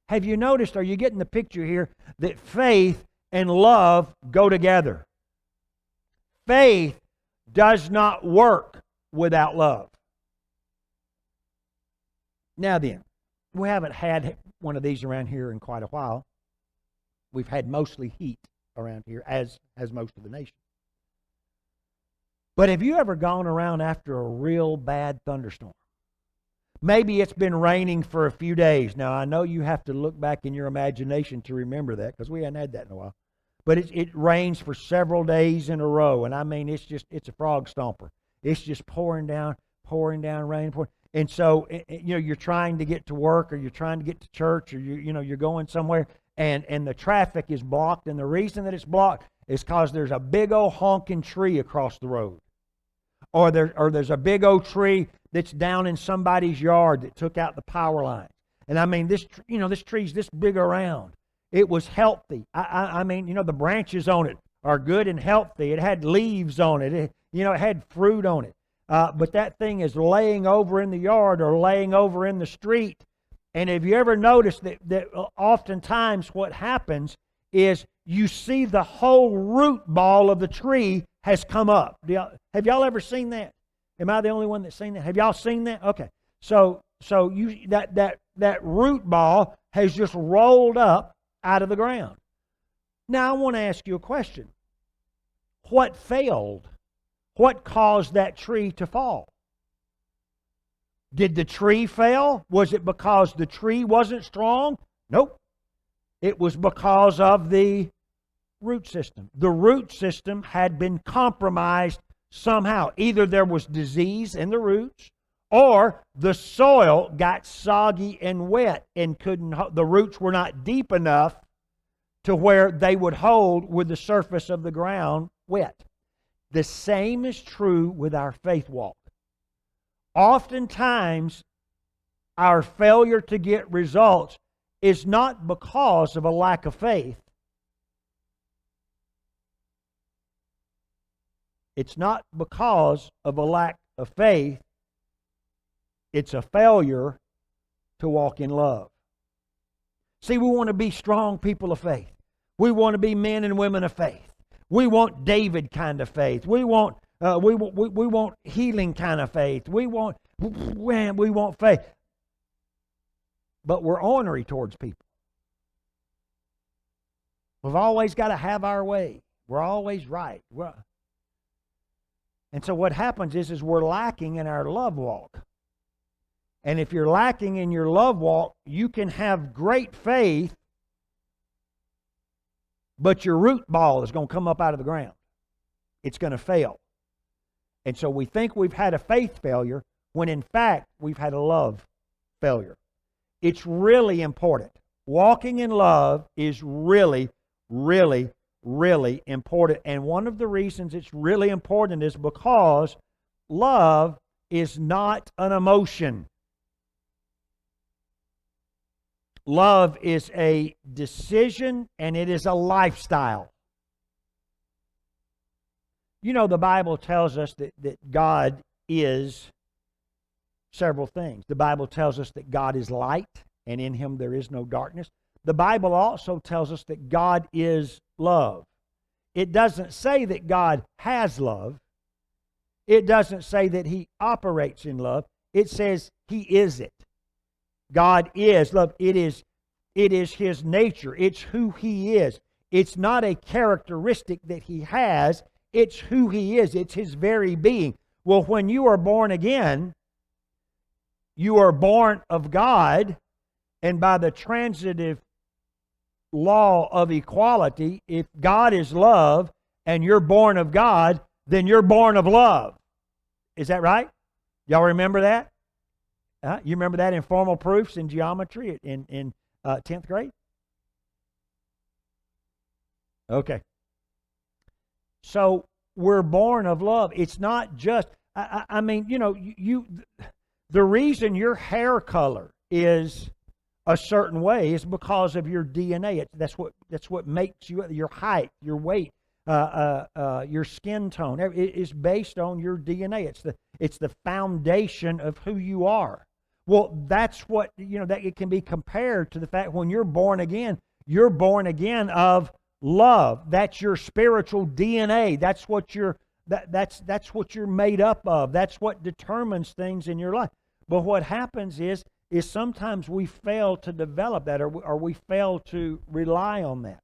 Have you noticed, are you getting the picture here, that faith and love go together? Faith does not work without love. Now then, we haven't had one of these around here in quite a while. We've had mostly heat around here, as most of the nation. But have you ever gone around after a real bad thunderstorm? Maybe it's been raining for a few days. Now, I know you have to look back in your imagination to remember that, because we hadn't had that in a while. But it rains for several days in a row, and I mean, it's a frog stomper. It's just pouring down rain, pouring. And so, you're trying to get to work, or you're trying to get to church, or you're going somewhere, and the traffic is blocked. And the reason that it's blocked is because there's a big old honking tree across the road, or there's a big old tree that's down in somebody's yard that took out the power line. And I mean, this tree's this big around. It was healthy. I mean, the branches on it are good and healthy. It had leaves on it. It had fruit on it. But that thing is laying over in the yard or laying over in the street. And have you ever noticed that oftentimes what happens is you see the whole root ball of the tree has come up. Have y'all ever seen that? Am I the only one that's seen that? Have y'all seen that? Okay. So that root ball has just rolled up out of the ground. Now I want to ask you a question. What failed? What caused that tree to fall? Did the tree fail? Was it because the tree wasn't strong? Nope. It was because of the root system. The root system had been compromised somehow. Either there was disease in the roots, or the soil got soggy and wet and the roots were not deep enough to where they would hold with the surface of the ground wet. The same is true with our faith walk. Oftentimes, our failure to get results is not because of a lack of faith. It's not because of a lack of faith. It's a failure to walk in love. See, we want to be strong people of faith. We want to be men and women of faith. We want David kind of faith. We want healing kind of faith. We want faith. But we're ornery towards people. We've always got to have our way. We're always right. And so what happens is we're lacking in our love walk. And if you're lacking in your love walk, you can have great faith, but your root ball is going to come up out of the ground. It's going to fail. And so we think we've had a faith failure when in fact we've had a love failure. It's really important. Walking in love is really, really, really important. And one of the reasons it's really important is because love is not an emotion. Love is a decision and it is a lifestyle. The Bible tells us that God is several things. The Bible tells us that God is light and in Him there is no darkness. The Bible also tells us that God is love. It doesn't say that God has love. It doesn't say that He operates in love. It says He is it. God is love. It is His nature. It's who He is. It's not a characteristic that He has. It's who He is. It's His very being. Well, when you are born again, you are born of God, and by the transitive law of equality, if God is love and you're born of God, then you're born of love. Is that right? Y'all remember that? You remember that in formal proofs in geometry in 10th grade? Okay. So we're born of love. It's not just, I mean, the reason your hair color is a certain way is because of your DNA. That's what makes you, your height, your weight, your skin tone. It is based on your DNA. It's the foundation of who you are. Well, that's what, that it can be compared to the fact when you're born again of love. That's your spiritual DNA. That's what that's what you're made up of. That's what determines things in your life. But what happens is sometimes we fail to develop that, or we fail to rely on that.